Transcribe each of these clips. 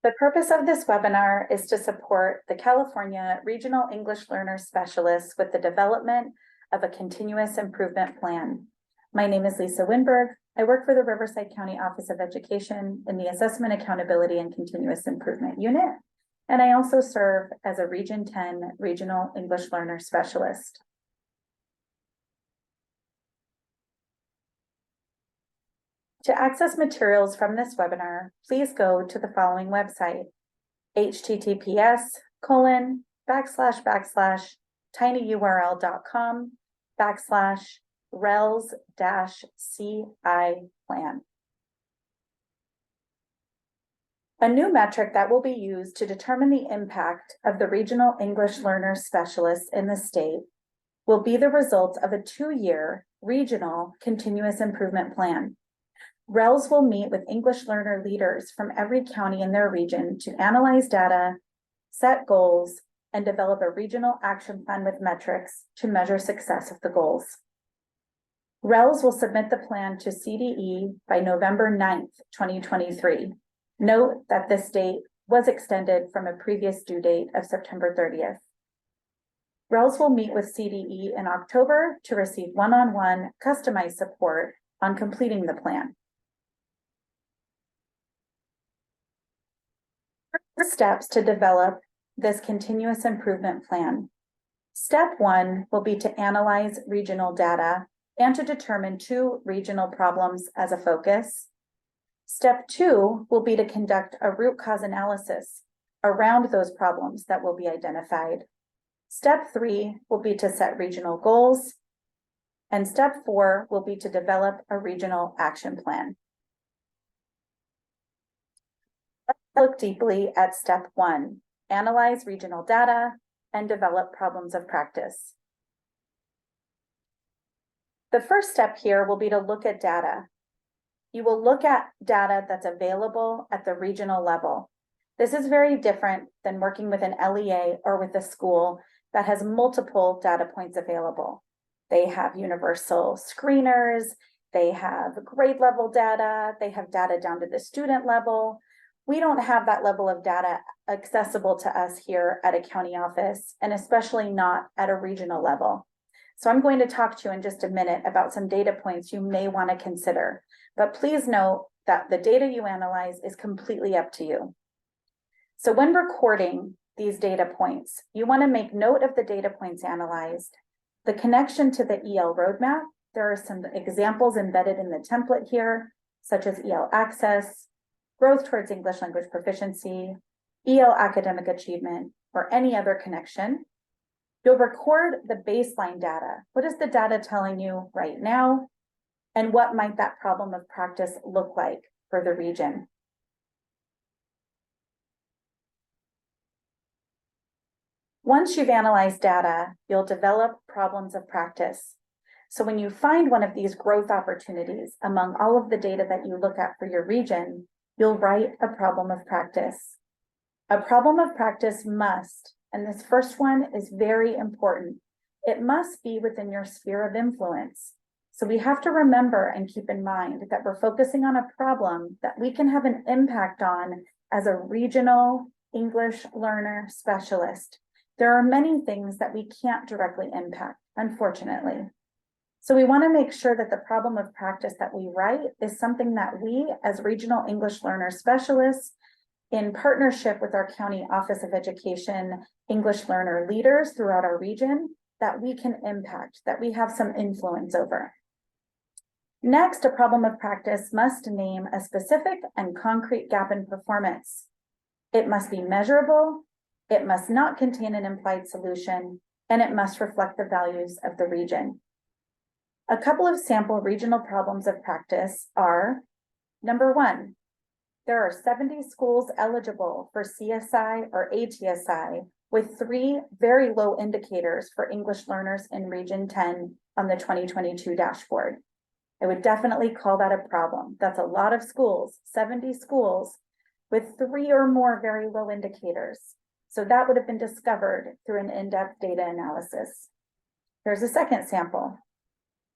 The purpose of this webinar is to support the California Regional English Learner Specialists with the development of a continuous improvement plan. My name is Lisa Winberg. I work for the Riverside County Office of Education in the Assessment, Accountability, and Continuous Improvement Unit, and I also serve as a Region 10 Regional English Learner Specialist. To access materials from this webinar, please go to the following website, https://tinyurl.com/RELS-CI plan. A new metric that will be used to determine the impact of the Regional English Learner Specialists in the state will be the results of a 2-year regional continuous improvement plan. RELS will meet with English learner leaders from every county in their region to analyze data, set goals, and develop a regional action plan with metrics to measure success of the goals. RELS will submit the plan to CDE by November 9th, 2023. Note that this date was extended from a previous due date of September 30th. RELS will meet with CDE in October to receive one-on-one customized support on completing the plan. Steps to develop this continuous improvement plan. Step 1 will be to analyze regional data and to determine 2 regional problems as a focus. Step 2 will be to conduct a root cause analysis around those problems that will be identified. Step 3 will be to set regional goals. And step 4 will be to develop a regional action plan. Let's look deeply at step 1, analyze regional data and develop problems of practice. The first step here will be to look at data. You will look at data that's available at the regional level. This is very different than working with an LEA or with a school that has multiple data points available. They have universal screeners, they have grade level data, they have data down to the student level. We don't have that level of data accessible to us here at a county office, and especially not at a regional level. So I'm going to talk to you in just a minute about some data points you may want to consider, but please note that the data you analyze is completely up to you. So when recording these data points, you want to make note of the data points analyzed, the connection to the EL roadmap. There are some examples embedded in the template here, such as EL access, growth towards English language proficiency, EL academic achievement, or any other connection. You'll record the baseline data. What is the data telling you right now? And what might that problem of practice look like for the region? Once you've analyzed data, you'll develop problems of practice. So when you find one of these growth opportunities among all of the data that you look at for your region, you'll write a problem of practice. A problem of practice must, and this first one is very important, it must be within your sphere of influence. So we have to remember and keep in mind that we're focusing on a problem that we can have an impact on as a regional English learner specialist. There are many things that we can't directly impact, unfortunately. So we want to make sure that the problem of practice that we write is something that we, as regional English learner specialists, in partnership with our County Office of Education English learner leaders throughout our region, that we can impact, that we have some influence over. Next, a problem of practice must name a specific and concrete gap in performance. It must be measurable, it must not contain an implied solution, and it must reflect the values of the region. A couple of sample regional problems of practice are, number 1, there are 70 schools eligible for CSI or ATSI with 3 very low indicators for English learners in Region 10 on the 2022 dashboard. I would definitely call that a problem. That's a lot of schools, 70 schools with 3 or more very low indicators. So that would have been discovered through an in-depth data analysis. Here's a second sample.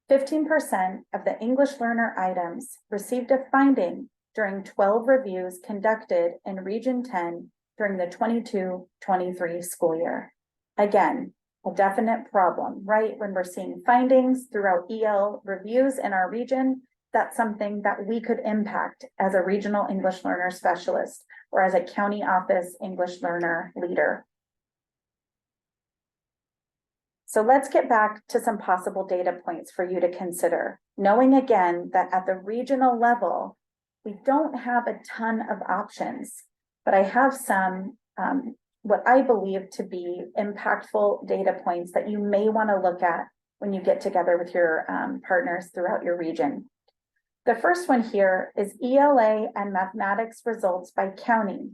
15% of the English learner items received a finding during 12 reviews conducted in Region 10 during the 22-23 school year. Again, a definite problem, right? When we're seeing findings throughout EL reviews in our region, that's something that we could impact as a regional English learner specialist or as a county office English learner leader. So let's get back to some possible data points for you to consider, knowing again that at the regional level, we don't have a ton of options, but I have some what I believe to be impactful data points that you may want to look at when you get together with your partners throughout your region. The first one here is ELA and mathematics results by county.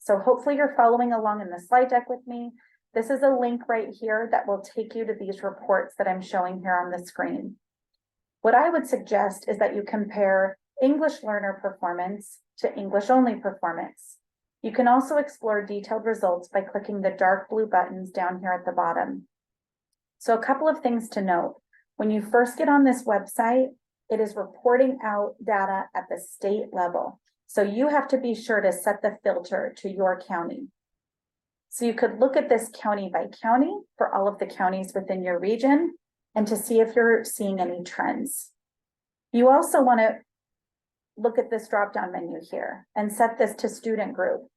So hopefully you're following along in the slide deck with me. This is a link right here that will take you to these reports that I'm showing here on the screen. What I would suggest is that you compare English learner performance to English only performance. You can also explore detailed results by clicking the dark blue buttons down here at the bottom. So a couple of things to note. When you first get on this website, it is reporting out data at the state level. So you have to be sure to set the filter to your county. So you could look at this county by county for all of the counties within your region and to see if you're seeing any trends. You also want to look at this drop-down menu here and set this to student group.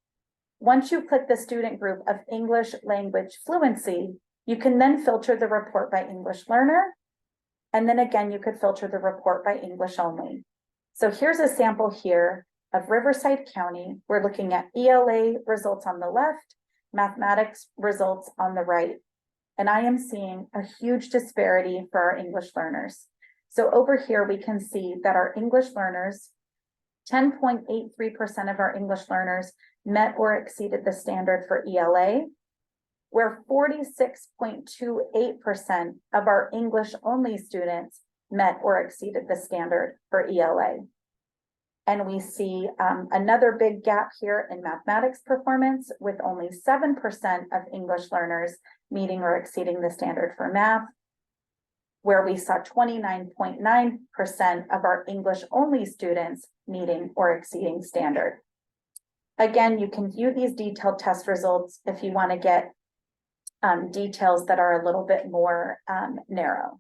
Once you click the student group of English language fluency, you can then filter the report by English learner. And then again, you could filter the report by English only. So here's a sample here of Riverside County. We're looking at ELA results on the left, mathematics results on the right. And I am seeing a huge disparity for our English learners. So over here, we can see that our English learners, 10.83% of our English learners met or exceeded the standard for ELA, where 46.28% of our English only students met or exceeded the standard for ELA. And we see another big gap here in mathematics performance with only 7% of English learners meeting or exceeding the standard for math, where we saw 29.9% of our English only students meeting or exceeding standard. Again, you can view these detailed test results if you want to get details that are a little bit more narrow.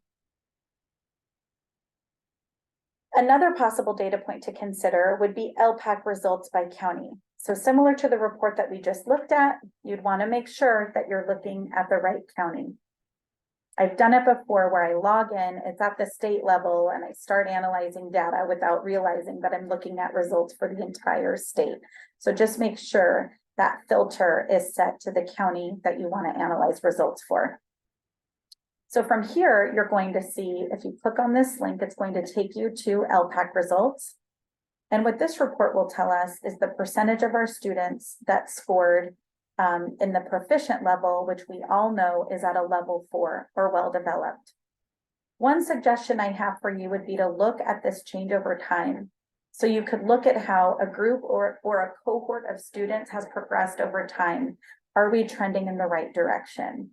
Another possible data point to consider would be LPAC results by county. So similar to the report that we just looked at, you'd want to make sure that you're looking at the right county. I've done it before where I log in, it's at the state level, and I start analyzing data without realizing that I'm looking at results for the entire state. So just make sure that filter is set to the county that you want to analyze results for. So from here, you're going to see, if you click on this link, it's going to take you to LPAC results. And what this report will tell us is the percentage of our students that scored in the proficient level, which we all know is at a level 4 or well-developed. One suggestion I have for you would be to look at this change over time. So you could look at how a group or a cohort of students has progressed over time. Are we trending in the right direction?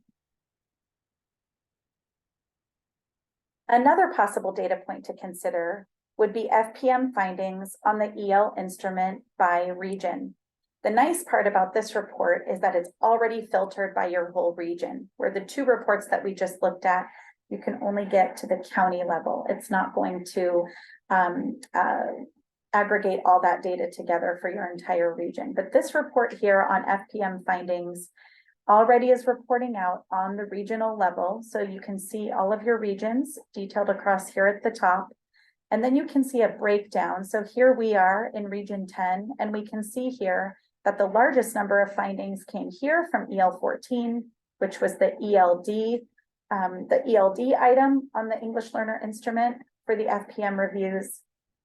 Another possible data point to consider would be FPM findings on the EL instrument by region. The nice part about this report is that it's already filtered by your whole region, where the two reports that we just looked at, you can only get to the county level. It's not going to aggregate all that data together for your entire region. But this report here on FPM findings already is reporting out on the regional level. So you can see all of your regions detailed across here at the top. And then you can see a breakdown. So here we are in region 10, and we can see here that the largest number of findings came here from EL 14, which was the ELD item on the English Learner Instrument for the FPM reviews.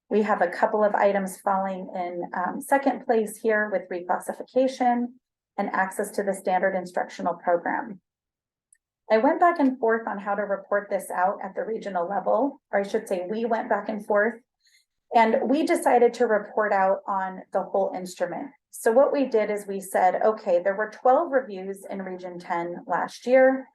We have a couple of items falling in second place here with reclassification and access to the standard instructional program. I went back and forth on how to report this out at the regional level, or I should say we went back and forth, and we decided to report out on the whole instrument. So what we did is we said, okay, there were 12 reviews in region 10 last year.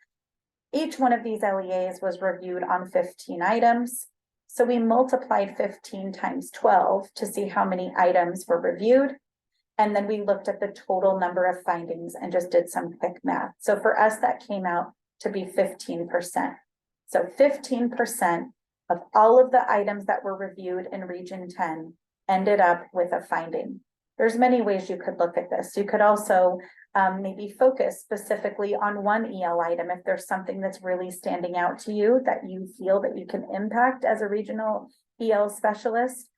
Each one of these LEAs was reviewed on 15 items. So we multiplied 15 times 12 to see how many items were reviewed. And then we looked at the total number of findings and just did some quick math. So for us, that came out to be 15%. So 15% of all of the items that were reviewed in Region 10 ended up with a finding. There's many ways you could look at this. You could also maybe focus specifically on one EL item. If there's something that's really standing out to you that you feel that you can impact as a regional EL specialist,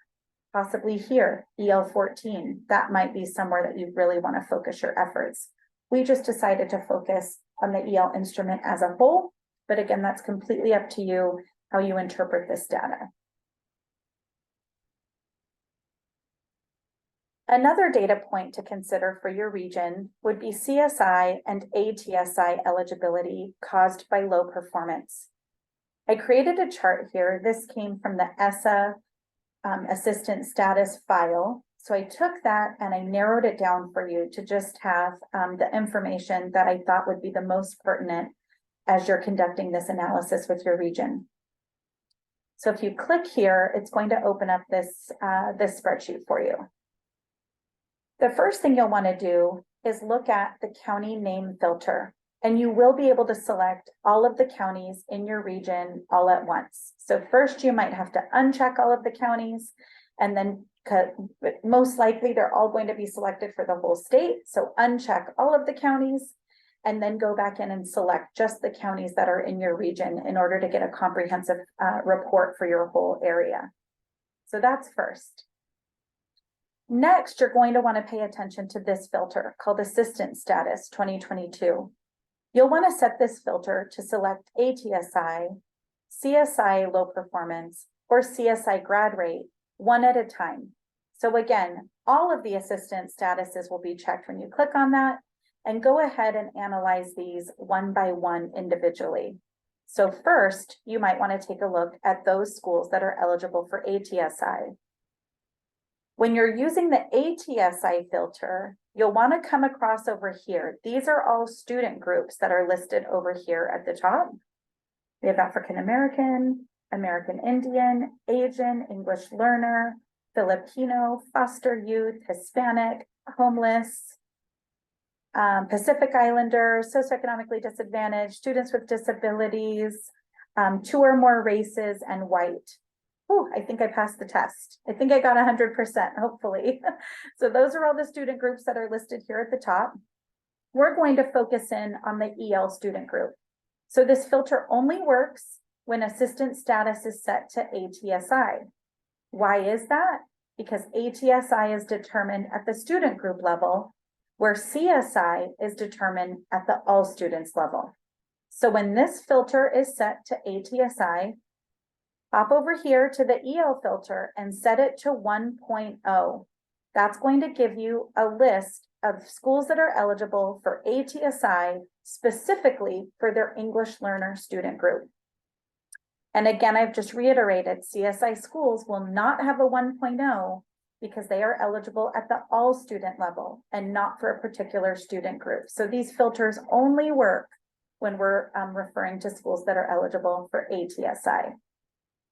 possibly here, EL 14, that might be somewhere that you really want to focus your efforts. We just decided to focus on the EL instrument as a whole, but again, that's completely up to you how you interpret this data. Another data point to consider for your region would be CSI and ATSI eligibility caused by low performance. I created a chart here. This came from the ESSA assistant status file. So I took that and I narrowed it down for you to just have the information that I thought would be the most pertinent as you're conducting this analysis with your region. So if you click here, it's going to open up this spreadsheet for you. The first thing you'll want to do is look at the county name filter, and you will be able to select all of the counties in your region all at once. So first you might have to uncheck all of the counties, and then most likely they're all going to be selected for the whole state. So uncheck all of the counties and then go back in and select just the counties that are in your region in order to get a comprehensive report for your whole area. So that's first. Next, you're going to want to pay attention to this filter called Assistant Status 2022. You'll want to set this filter to select ATSI, CSI low performance, or CSI grad rate one at a time. So again, all of the assistant statuses will be checked when you click on that, and go ahead and analyze these one by one individually. So first, you might want to take a look at those schools that are eligible for ATSI. When you're using the ATSI filter, you'll want to come across over here. These are all student groups that are listed over here at the top. We have African American, American Indian, Asian, English learner, Filipino, foster youth, Hispanic, homeless, Pacific Islander, socioeconomically disadvantaged, students with disabilities, 2 or more races, and white. Oh, I think I passed the test. I think I got 100%, hopefully. So those are all the student groups that are listed here at the top. We're going to focus in on the EL student group. So this filter only works when assistant status is set to ATSI. Why is that? Because ATSI is determined at the student group level, where CSI is determined at the all students level. So when this filter is set to ATSI, hop over here to the EL filter and set it to 1.0. That's going to give you a list of schools that are eligible for ATSI specifically for their English learner student group. And again, I've just reiterated, CSI schools will not have a 1.0 because they are eligible at the all student level and not for a particular student group. So these filters only work when we're referring to schools that are eligible for ATSI.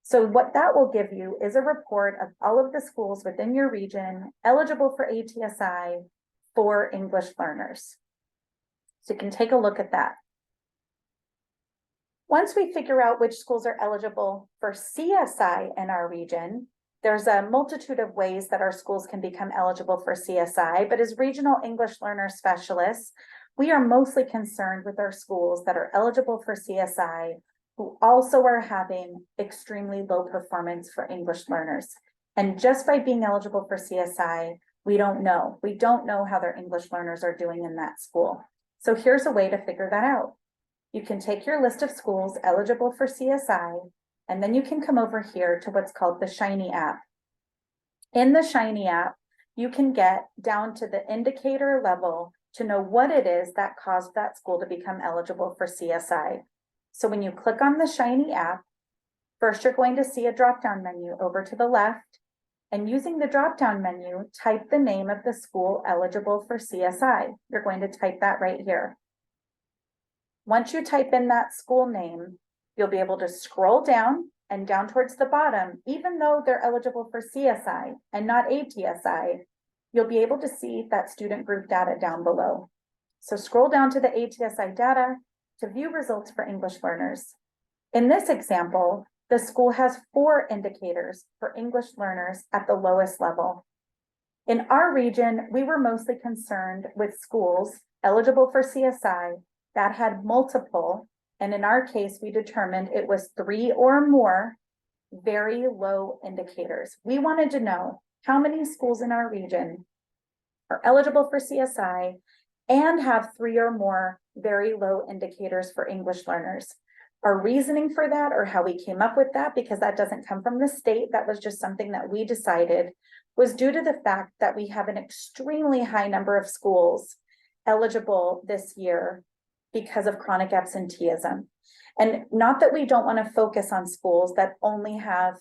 So what that will give you is a report of all of the schools within your region eligible for ATSI for English learners. So you can take a look at that. Once we figure out which schools are eligible for CSI in our region, there's a multitude of ways that our schools can become eligible for CSI, but as regional English learner specialists, we are mostly concerned with our schools that are eligible for CSI who also are having extremely low performance for English learners. And just by being eligible for CSI, we don't know. We don't know how their English learners are doing in that school. So here's a way to figure that out. You can take your list of schools eligible for CSI, and then you can come over here to what's called the Shiny app. In the Shiny app, you can get down to the indicator level to know what it is that caused that school to become eligible for CSI. So when you click on the Shiny app, first you're going to see a drop-down menu over to the left, and using the drop-down menu, type the name of the school eligible for CSI. You're going to type that right here. Once you type in that school name, you'll be able to scroll down and down towards the bottom, even though they're eligible for CSI and not ATSI, you'll be able to see that student group data down below. So scroll down to the ATSI data to view results for English learners. In this example, the school has 4 indicators for English learners at the lowest level. In our region, we were mostly concerned with schools eligible for CSI that had multiple, and in our case, we determined it was 3 or more very low indicators. We wanted to know how many schools in our region are eligible for CSI and have 3 or more very low indicators for English learners. Our reasoning for that, or how we came up with that, because that doesn't come from the state, that was just something that we decided, was due to the fact that we have an extremely high number of schools eligible this year because of chronic absenteeism. And not that we don't want to focus on schools that only have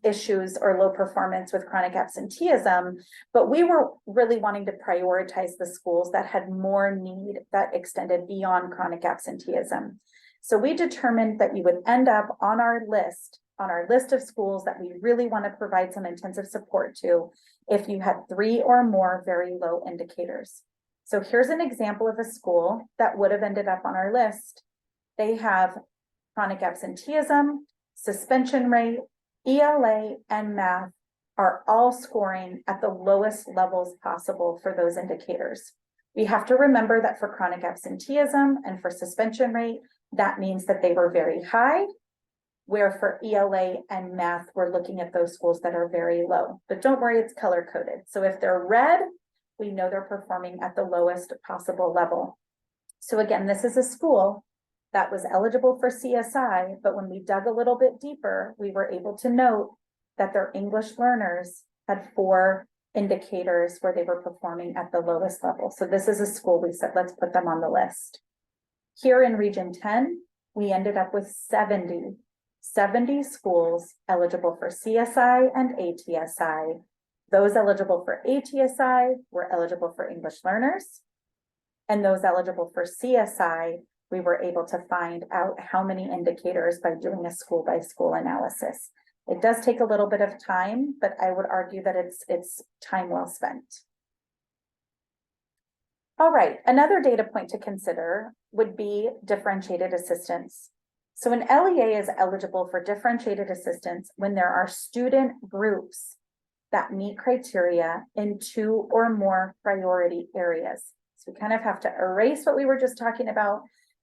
issues or low performance with chronic absenteeism, but we were really wanting to prioritize the schools that had more need that extended beyond chronic absenteeism. So we determined that you would end up on our list of schools that we really want to provide some intensive support to if you had 3 or more very low indicators. So here's an example of a school that would have ended up on our list. They have chronic absenteeism, suspension rate, ELA, and math are all scoring at the lowest levels possible for those indicators. We have to remember that for chronic absenteeism and for suspension rate, that means that they were very high, where for ELA and math, we're looking at those schools that are very low. But don't worry, it's color coded. So if they're red, we know they're performing at the lowest possible level. So again, this is a school that was eligible for CSI, but when we dug a little bit deeper, we were able to note that their English learners had 4 indicators where they were performing at the lowest level. So this is a school we said, let's put them on the list. Here in Region 10, we ended up with 70 schools eligible for CSI and ATSI. Those eligible for ATSI were eligible for English learners, and those eligible for CSI, we were able to find out how many indicators by doing a school by school analysis. It does take a little bit of time, but I would argue that it's time well spent. All right, another data point to consider would be differentiated assistance. So an LEA is eligible for differentiated assistance when there are student groups that meet criteria in 2 or more priority areas. So we kind of have to erase what we were just talking about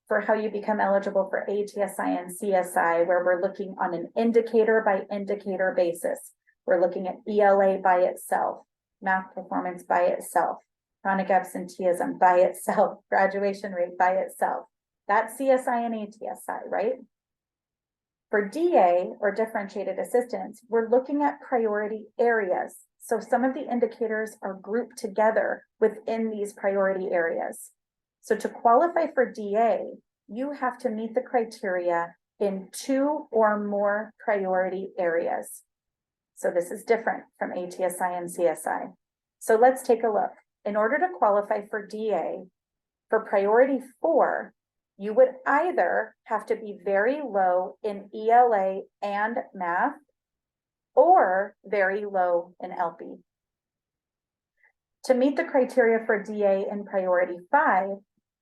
for how you become eligible for ATSI and CSI, where we're looking on an indicator by indicator basis. We're looking at ELA by itself, math performance by itself, chronic absenteeism by itself, graduation rate by itself. That's CSI and ATSI, right? For DA, or differentiated assistance, we're looking at priority areas. So some of the indicators are grouped together within these priority areas. So to qualify for DA, you have to meet the criteria in 2 or more priority areas. So this is different from ATSI and CSI. So let's take a look. In order to qualify for DA, for priority 4, you would either have to be very low in ELA and math or very low in LP. To meet the criteria for DA in priority 5,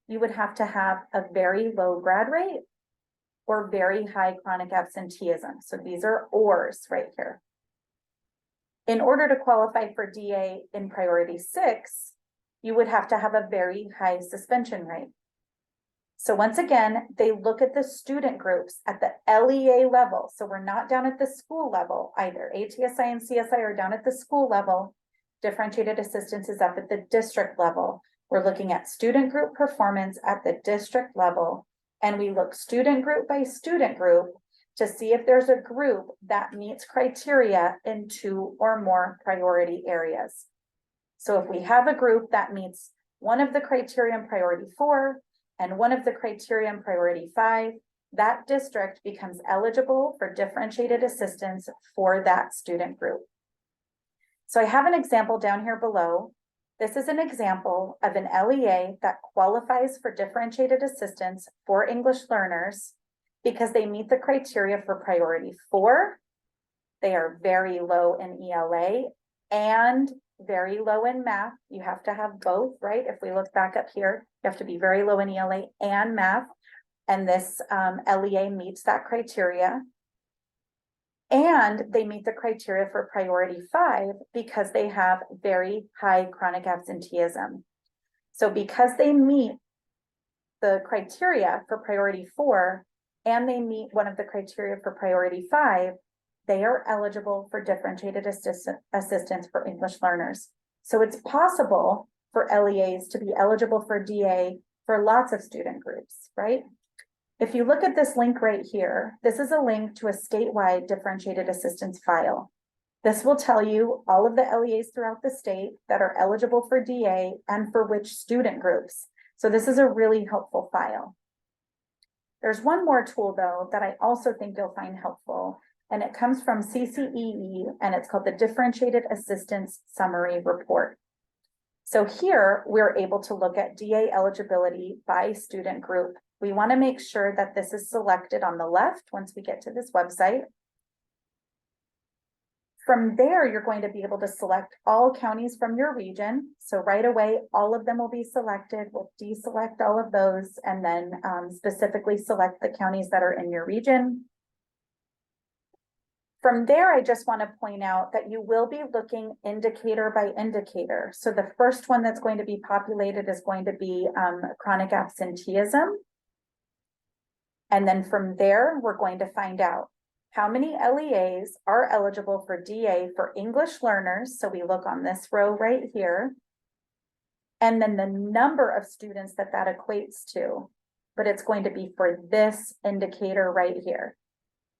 you would have to have a very low grad rate or very high chronic absenteeism. So these are ORs right here. In order to qualify for DA in priority 6, you would have to have a very high suspension rate. So once again, they look at the student groups at the LEA level. So we're not down at the school level either. ATSI and CSI are down at the school level. Differentiated assistance is up at the district level. We're looking at student group performance at the district level, and we look student group by student group to see if there's a group that meets criteria in 2 or more priority areas. So if we have a group that meets one of the criteria in priority 4 and one of the criteria in priority 5, that district becomes eligible for differentiated assistance for that student group. So I have an example down here below. This is an example of an LEA that qualifies for differentiated assistance for English learners because they meet the criteria for priority 4. They are very low in ELA and very low in math. You have to have both, right? If we look back up here, you have to be very low in ELA and math. And this LEA meets that criteria. And they meet the criteria for priority 5 because they have very high chronic absenteeism. So because they meet the criteria for priority 4 and they meet one of the criteria for priority 5, they are eligible for differentiated assistance for English learners. So it's possible for LEAs to be eligible for DA for lots of student groups, right? If you look at this link right here, this is a link to a statewide differentiated assistance file. This will tell you all of the LEAs throughout the state that are eligible for DA and for which student groups. So this is a really helpful file. There's one more tool though that I also think you'll find helpful, and it comes from CCEE, and it's called the Differentiated Assistance Summary Report. So here we're able to look at DA eligibility by student group. We want to make sure that this is selected on the left once we get to this website. From there, you're going to be able to select all counties from your region. So right away, all of them will be selected. We'll deselect all of those and then specifically select the counties that are in your region. From there, I just want to point out that you will be looking indicator by indicator. So the first one that's going to be populated is going to be chronic absenteeism. And then from there, we're going to find out how many LEAs are eligible for DA for English learners. So we look on this row right here. And then the number of students that equates to, but it's going to be for this indicator right here.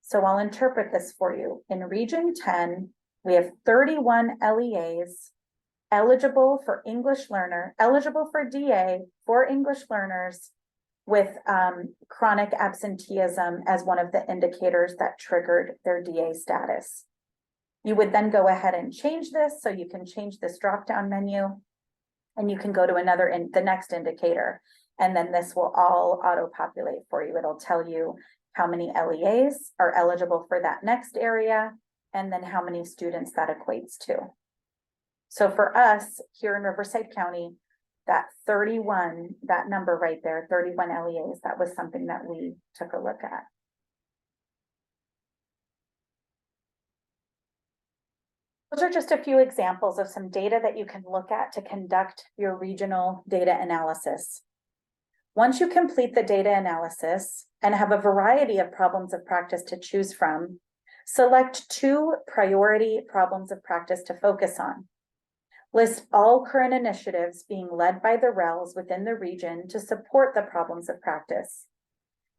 So I'll interpret this for you. In Region 10, we have 31 LEAs eligible for eligible for DA for English learners with chronic absenteeism as one of the indicators that triggered their DA status. You would then go ahead and change this. So you can change this drop-down menu and you can go to the next indicator. And then this will all auto-populate for you. It'll tell you how many LEAs are eligible for that next area, and then how many students that equates to. So for us here in Riverside County, that 31, that number right there, 31 LEAs, that was something that we took a look at. Those are just a few examples of some data that you can look at to conduct your regional data analysis. Once you complete the data analysis and have a variety of problems of practice to choose from, select 2 priority problems of practice to focus on. List all current initiatives being led by the RELS within the region to support the problems of practice.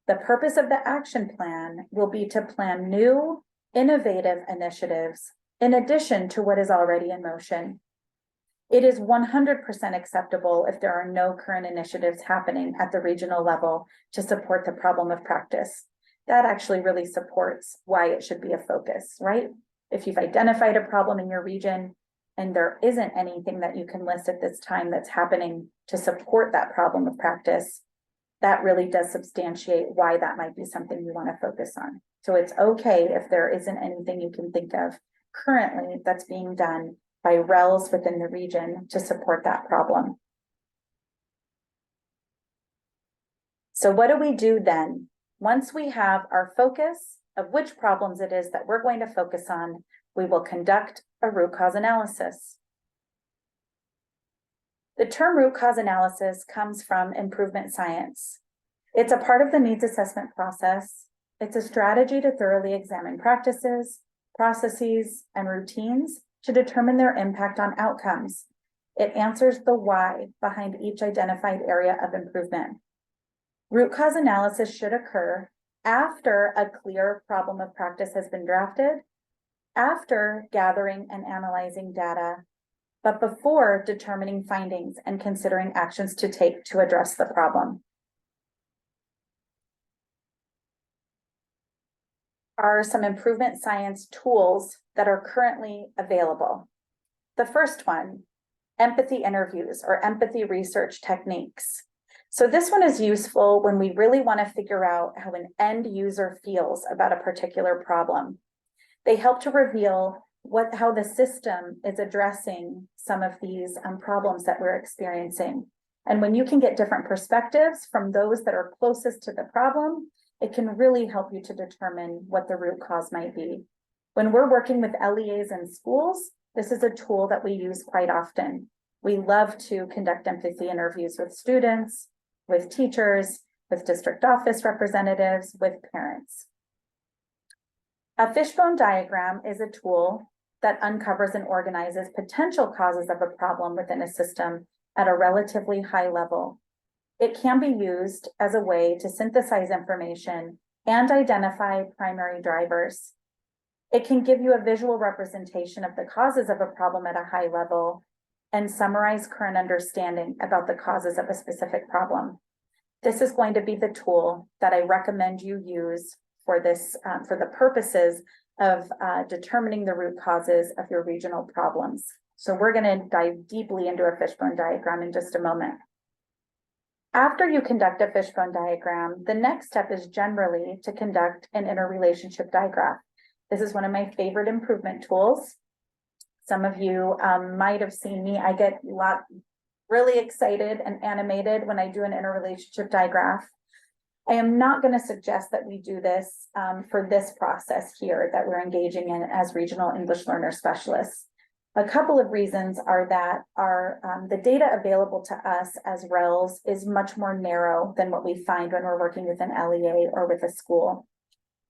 The purpose of the action plan will be to plan new, innovative initiatives in addition to what is already in motion. It is 100% acceptable if there are no current initiatives happening at the regional level to support the problem of practice. That actually really supports why it should be a focus, right? If you've identified a problem in your region and there isn't anything that you can list at this time that's happening to support that problem of practice, that really does substantiate why that might be something you want to focus on. So it's okay if there isn't anything you can think of currently that's being done by RELS within the region to support that problem. So what do we do then? Once we have our focus of which problems it is that we're going to focus on, we will conduct a root cause analysis. The term root cause analysis comes from improvement science. It's a part of the needs assessment process. It's a strategy to thoroughly examine practices, processes, and routines to determine their impact on outcomes. It answers the why behind each identified area of improvement. Root cause analysis should occur after a clear problem of practice has been drafted, after gathering and analyzing data, but before determining findings and considering actions to take to address the problem. Are some improvement science tools that are currently available. The first one, empathy interviews or empathy research techniques. So this one is useful when we really want to figure out how an end user feels about a particular problem. They help to reveal how the system is addressing some of these problems that we're experiencing. And when you can get different perspectives from those that are closest to the problem, it can really help you to determine what the root cause might be. When we're working with LEAs in schools, this is a tool that we use quite often. We love to conduct empathy interviews with students, with teachers, with district office representatives, with parents. A fishbone diagram is a tool that uncovers and organizes potential causes of a problem within a system at a relatively high level. It can be used as a way to synthesize information and identify primary drivers. It can give you a visual representation of the causes of a problem at a high level and summarize current understanding about the causes of a specific problem. This is going to be the tool that I recommend you use for this, for the purposes of determining the root causes of your regional problems. So we're going to dive deeply into a fishbone diagram in just a moment. After you conduct a fishbone diagram, the next step is generally to conduct an interrelationship diagram. This is one of my favorite improvement tools. Some of you might have seen me. I get really excited and animated when I do an interrelationship diagram. I am not going to suggest that we do this for this process here that we're engaging in as regional English learner specialists. A couple of reasons are that the data available to us as RELS is much more narrow than what we find when we're working with an LEA or with a school.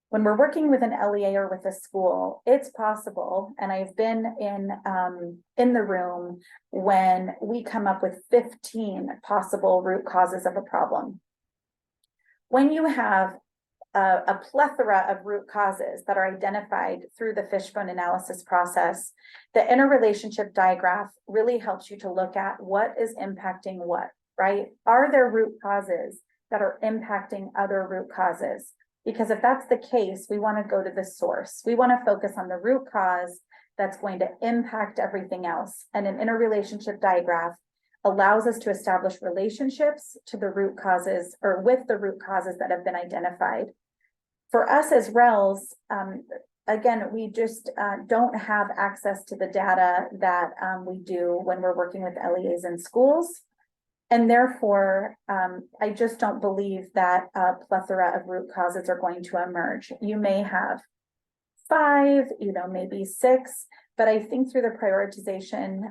When we're working with an LEA or with a school, it's possible, and I've been in the room when we come up with 15 possible root causes of a problem. When you have a plethora of root causes that are identified through the fishbone analysis process, the interrelationship diagram really helps you to look at what is impacting what, right? Are there root causes that are impacting other root causes? Because if that's the case, we want to go to the source. We want to focus on the root cause that's going to impact everything else. And an interrelationship diagram allows us to establish relationships to the root causes or with the root causes that have been identified. For us as RELS, again, we just don't have access to the data that we do when we're working with LEAs in schools. And therefore, I just don't believe that a plethora of root causes are going to emerge. You may have 5, maybe 6, but I think through the prioritization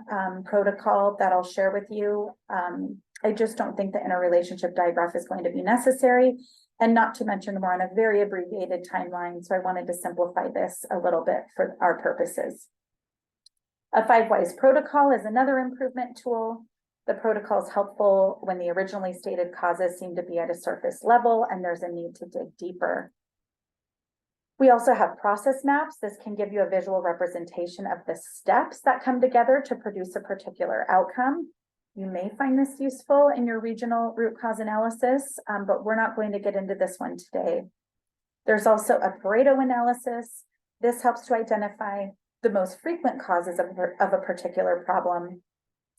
protocol that I'll share with you, I just don't think the interrelationship diagram is going to be necessary. And not to mention, we're on a very abbreviated timeline, so I wanted to simplify this a little bit for our purposes. A 5-wise protocol is another improvement tool. The protocol is helpful when the originally stated causes seem to be at a surface level and there's a need to dig deeper. We also have process maps. This can give you a visual representation of the steps that come together to produce a particular outcome. You may find this useful in your regional root cause analysis, but we're not going to get into this one today. There's also a Pareto analysis. This helps to identify the most frequent causes of a particular problem.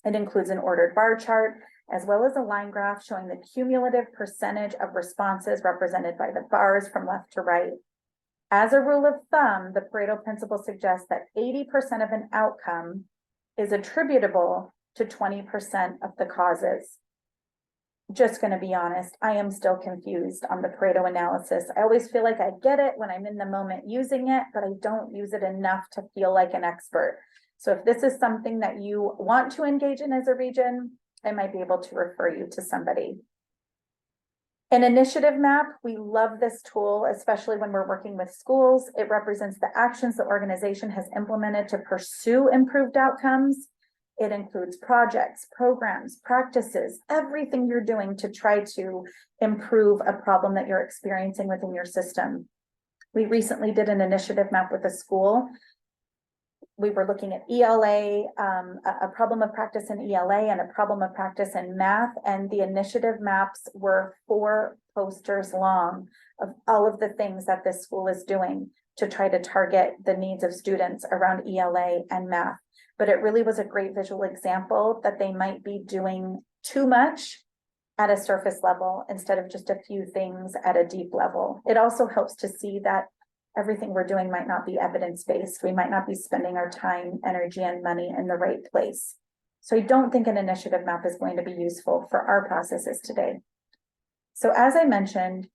It includes an ordered bar chart, as well as a line graph showing the cumulative percentage of responses represented by the bars from left to right. As a rule of thumb, the Pareto principle suggests that 80% of an outcome is attributable to 20% of the causes. Just going to be honest, I am still confused on the Pareto analysis. I always feel like I get it when I'm in the moment using it, but I don't use it enough to feel like an expert. So if this is something that you want to engage in as a region, I might be able to refer you to somebody. An initiative map, we love this tool, especially when we're working with schools. It represents the actions the organization has implemented to pursue improved outcomes. It includes projects, programs, practices, everything you're doing to try to improve a problem that you're experiencing within your system. We recently did an initiative map with a school. We were looking at ELA, a problem of practice in ELA and a problem of practice in math, and the initiative maps were 4 posters long of all of the things that this school is doing to try to target the needs of students around ELA and math. But it really was a great visual example that they might be doing too much at a surface level instead of just a few things at a deep level. It also helps to see that everything we're doing might not be evidence-based. We might not be spending our time, energy, and money in the right place. So I don't think an initiative map is going to be useful for our processes today. So as I mentioned,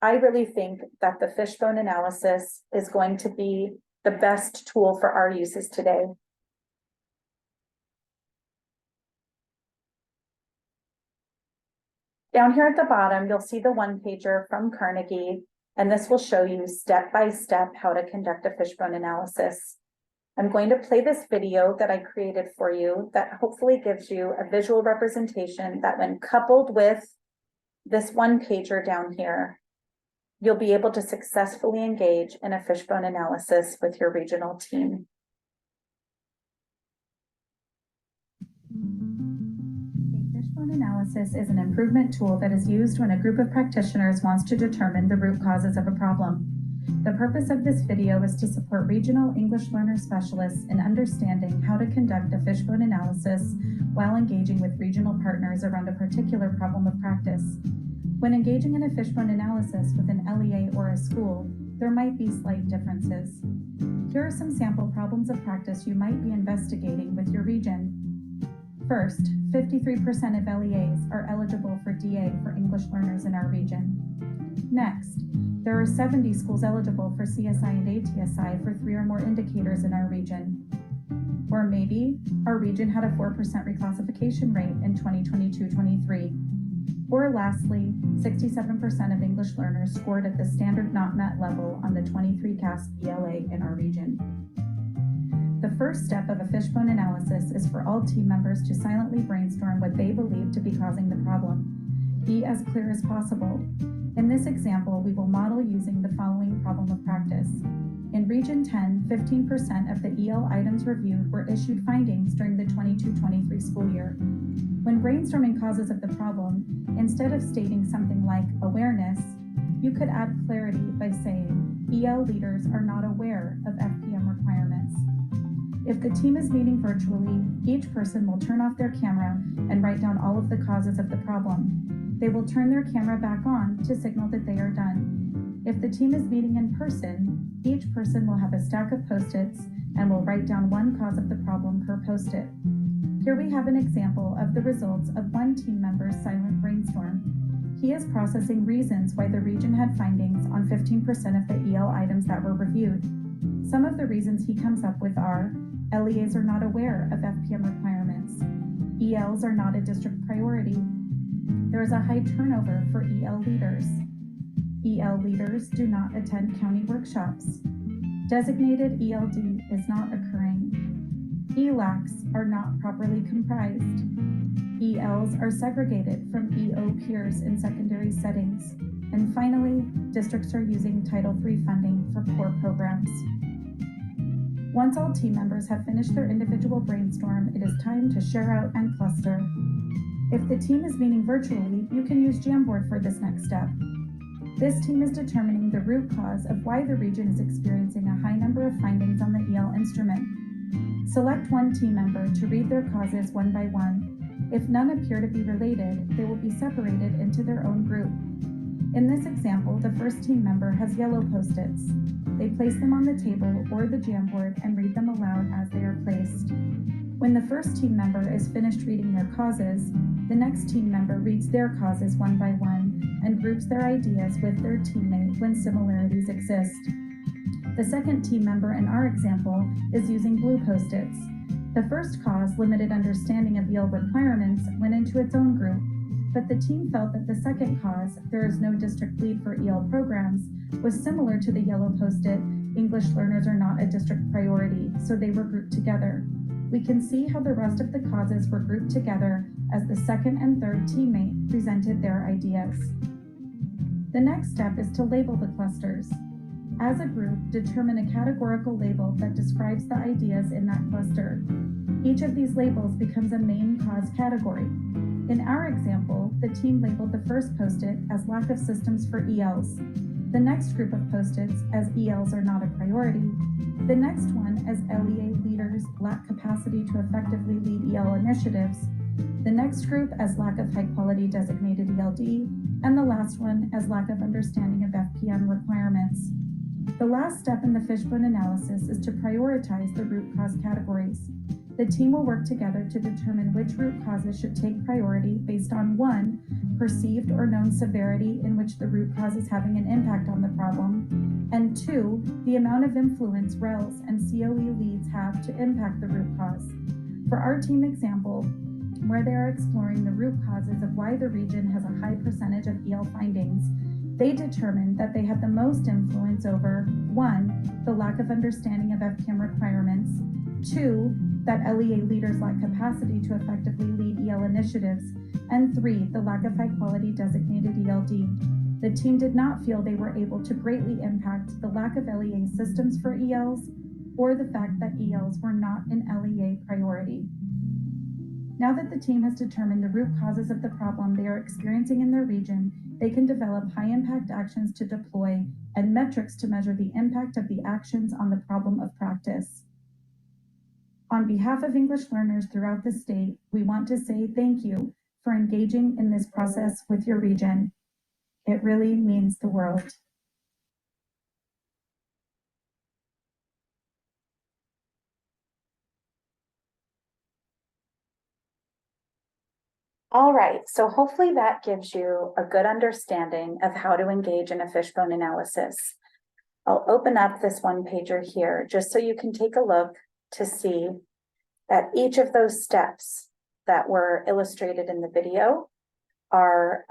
I really think that the fishbone analysis is going to be the best tool for our uses today. Down here at the bottom, you'll see the one-pager from Carnegie, and this will show you step-by-step how to conduct a fishbone analysis. I'm going to play this video that I created for you that hopefully gives you a visual representation that when coupled with this one-pager down here, you'll be able to successfully engage in a fishbone analysis with your regional team. Fishbone analysis is an improvement tool that is used when a group of practitioners wants to determine the root causes of a problem. The purpose of this video is to support regional English learner specialists in understanding how to conduct a fishbone analysis while engaging with regional partners around a particular problem of practice. When engaging in a fishbone analysis with an LEA or a school, there might be slight differences. Here are some sample problems of practice you might be investigating with your region. First, 53% of LEAs are eligible for DA for English learners in our region. Next, there are 70 schools eligible for CSI and ATSI for 3 or more indicators in our region. Or maybe our region had a 4% reclassification rate in 2022-23. Or lastly, 67% of English learners scored at the standard not met level on the 23 CAS ELA in our region. The first step of a fishbone analysis is for all team members to silently brainstorm what they believe to be causing the problem. Be as clear as possible. In this example, we will model using the following problem of practice. In Region 10, 15% of the EL items reviewed were issued findings during the 22-23 school year. When brainstorming causes of the problem, instead of stating something like awareness, you could add clarity by saying EL leaders are not aware of FPM requirements. If the team is meeting virtually, each person will turn off their camera and write down all of the causes of the problem. They will turn their camera back on to signal that they are done. If the team is meeting in person, each person will have a stack of Post-its and will write down one cause of the problem per Post-it. Here we have an example of the results of one team member's silent brainstorm. He is processing reasons why the region had findings on 15% of the EL items that were reviewed. Some of the reasons he comes up with are LEAs are not aware of FPM requirements. ELs are not a district priority. There is a high turnover for EL leaders. EL leaders do not attend county workshops. Designated ELD is not occurring. ELACs are not properly comprised. ELs are segregated from EO peers in secondary settings. And finally, districts are using Title III funding for core programs. Once all team members have finished their individual brainstorm, it is time to share out and cluster. If the team is meeting virtually, you can use Jamboard for this next step. This team is determining the root cause of why the region is experiencing a high number of findings on the EL instrument. Select one team member to read their causes one by one. If none appear to be related, they will be separated into their own group. In this example, the first team member has yellow Post-its. They place them on the table or the Jamboard and read them aloud as they are placed. When the first team member is finished reading their causes, the next team member reads their causes one by one and groups their ideas with their teammate when similarities exist. The second team member in our example is using blue Post-its. The first cause, limited understanding of EL requirements, went into its own group, but the team felt that the second cause, there is no district lead for EL programs, was similar to the yellow Post-it, English learners are not a district priority, so they were grouped together. We can see how the rest of the causes were grouped together as the second and third teammate presented their ideas. The next step is to label the clusters. As a group, determine a categorical label that describes the ideas in that cluster. Each of these labels becomes a main cause category. In our example, the team labeled the first Post-it as lack of systems for ELs, the next group of Post-its as ELs are not a priority, the next one as LEA leaders lack capacity to effectively lead EL initiatives, The next group as lack of high quality designated ELD, and the last one as lack of understanding of FPM requirements. The last step in the fishbone analysis is to prioritize the root cause categories. The team will work together to determine which root causes should take priority based on 1, perceived or known severity in which the root cause is having an impact on the problem, and 2, the amount of influence RELS and COE leads have to impact the root cause. For our team example, where they are exploring the root causes of why the region has a high percentage of EL findings, they determined that they had the most influence over 1, the lack of understanding of FPM requirements, 2, that LEA leaders lack capacity to effectively lead EL initiatives, and 3, the lack of high quality designated ELD. The team did not feel they were able to greatly impact the lack of LEA systems for ELs or the fact that ELs were not an LEA priority. Now that the team has determined the root causes of the problem they are experiencing in their region, they can develop high-impact actions to deploy and metrics to measure the impact of the actions on the problem of practice. On behalf of English learners throughout the state, we want to say thank you for engaging in this process with your region. It really means the world. All right, so hopefully that gives you a good understanding of how to engage in a fishbone analysis. I'll open up this one pager here just so you can take a look to see that each of those steps that were illustrated in the video are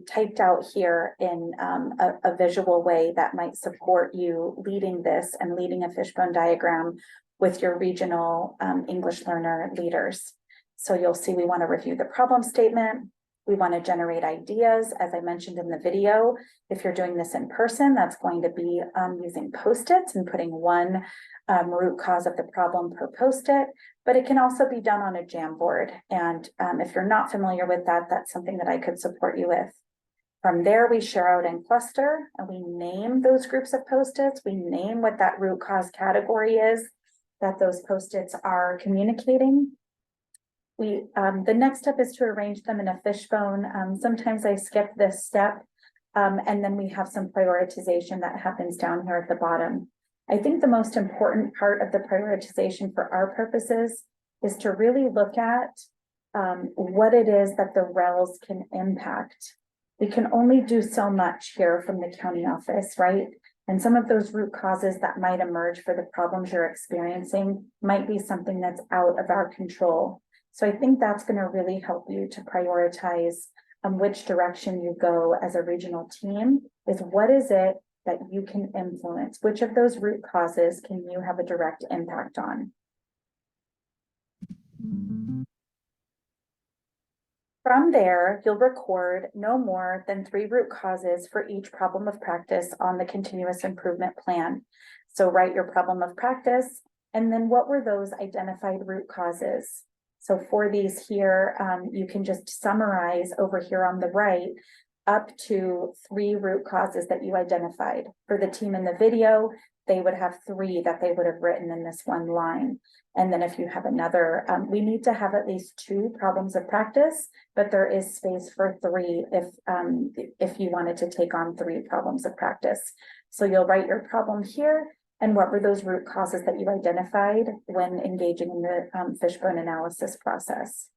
typed out here in a visual way that might support you leading this and leading a fishbone diagram with your regional English learner leaders. So you'll see we want to review the problem statement. We want to generate ideas, as I mentioned in the video. If you're doing this in person, that's going to be using Post-its and putting one root cause of the problem per Post-it, but it can also be done on a Jamboard. And if you're not familiar with that, that's something that I could support you with. From there, we share out and cluster, and we name those groups of Post-its. We name what that root cause category is that those Post-its are communicating. The next step is to arrange them in a fishbone. Sometimes I skip this step, and then we have some prioritization that happens down here at the bottom. I think the most important part of the prioritization for our purposes is to really look at what it is that the RELS can impact. We can only do so much here from the county office, right? And some of those root causes that might emerge for the problems you're experiencing might be something that's out of our control. So I think that's going to really help you to prioritize which direction you go as a regional team is what is it that you can influence? Which of those root causes can you have a direct impact on? From there, you'll record no more than 3 root causes for each problem of practice on the continuous improvement plan. So write your problem of practice, and then what were those identified root causes? So for these here, you can just summarize over here on the right up to 3 root causes that you identified. For the team in the video, they would have 3 that they would have written in this one line. And then if you have another, we need to have at least 2 problems of practice, but there is space for 3 if you wanted to take on 3 problems of practice. So you'll write your problem here. And what were those root causes that you identified when engaging in the fishbone analysis process?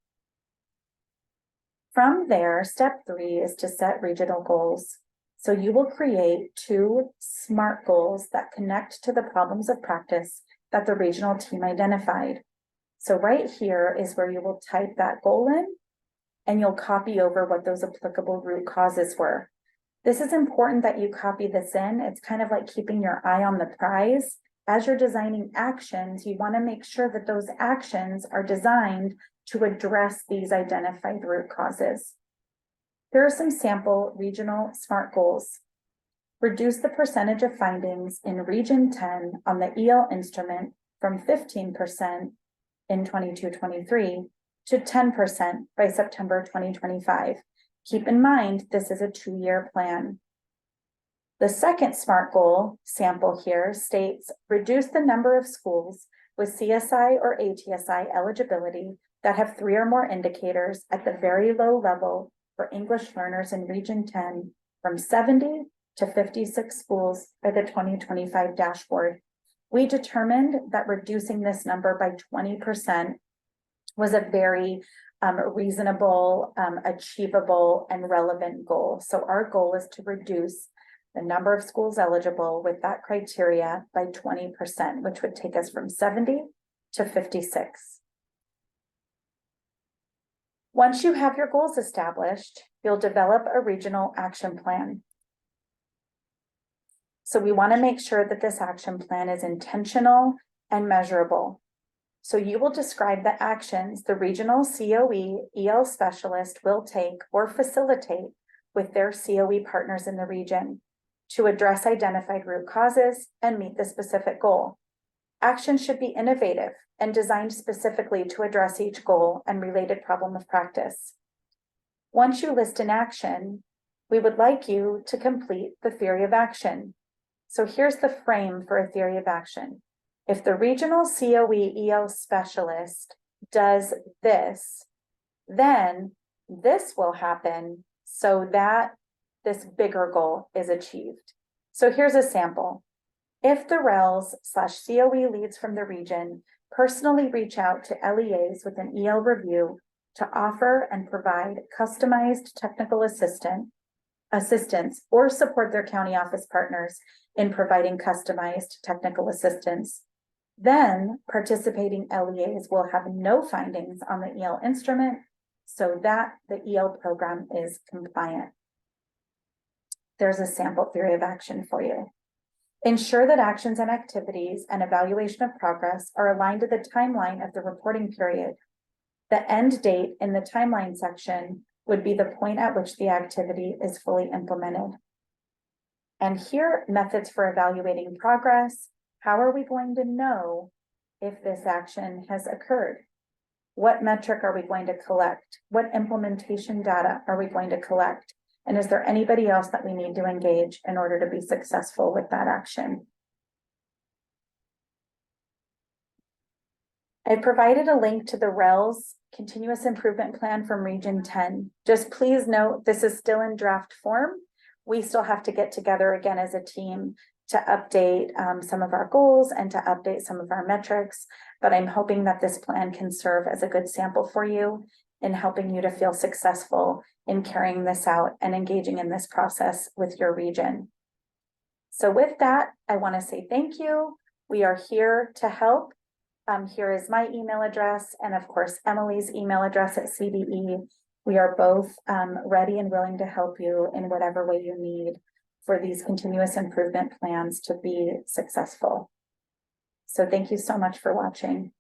From there, step 3 is to set regional goals. So you will create 2 SMART goals that connect to the problems of practice that the regional team identified. So right here is where you will type that goal in, and you'll copy over what those applicable root causes were. This is important that you copy this in. It's kind of like keeping your eye on the prize. As you're designing actions, you want to make sure that those actions are designed to address these identified root causes. Here are some sample regional SMART goals. Reduce the percentage of findings in Region 10 on the EL instrument from 15% in 22-23 to 10% by September 2025. Keep in mind, this is a 2-year plan. The second SMART goal sample here states, reduce the number of schools with CSI or ATSI eligibility that have 3 or more indicators at the very low level for English learners in Region 10 from 70 to 56 schools by the 2025 dashboard. We determined that reducing this number by 20% was a very reasonable, achievable, and relevant goal. So our goal is to reduce the number of schools eligible with that criteria by 20%, which would take us from 70 to 56. Once you have your goals established, you'll develop a regional action plan. So we want to make sure that this action plan is intentional and measurable. So you will describe the actions the regional COE EL specialist will take or facilitate with their COE partners in the region to address identified root causes and meet the specific goal. Actions should be innovative and designed specifically to address each goal and related problem of practice. Once you list an action, we would like you to complete the theory of action. So here's the frame for a theory of action. If the regional COE EL specialist does this, then this will happen so that this bigger goal is achieved. So here's a sample. If the RELS/COE leads from the region personally reach out to LEAs with an EL review to offer and provide customized technical assistance or support their county office partners in providing customized technical assistance, then participating LEAs will have no findings on the EL instrument so that the EL program is compliant. There's a sample theory of action for you. Ensure that actions and activities and evaluation of progress are aligned to the timeline of the reporting period. The end date in the timeline section would be the point at which the activity is fully implemented. And here, methods for evaluating progress. How are we going to know if this action has occurred? What metric are we going to collect? What implementation data are we going to collect? And is there anybody else that we need to engage in order to be successful with that action? I provided a link to the RELS Continuous Improvement Plan from Region 10. Just please note, this is still in draft form. We still have to get together again as a team to update some of our goals and to update some of our metrics, but I'm hoping that this plan can serve as a good sample for you in helping you to feel successful in carrying this out and engaging in this process with your region. So with that, I want to say thank you. We are here to help. Here is my email address and of course Emily's email address at CBE. We are both ready and willing to help you in whatever way you need for these continuous improvement plans to be successful. So thank you so much for watching.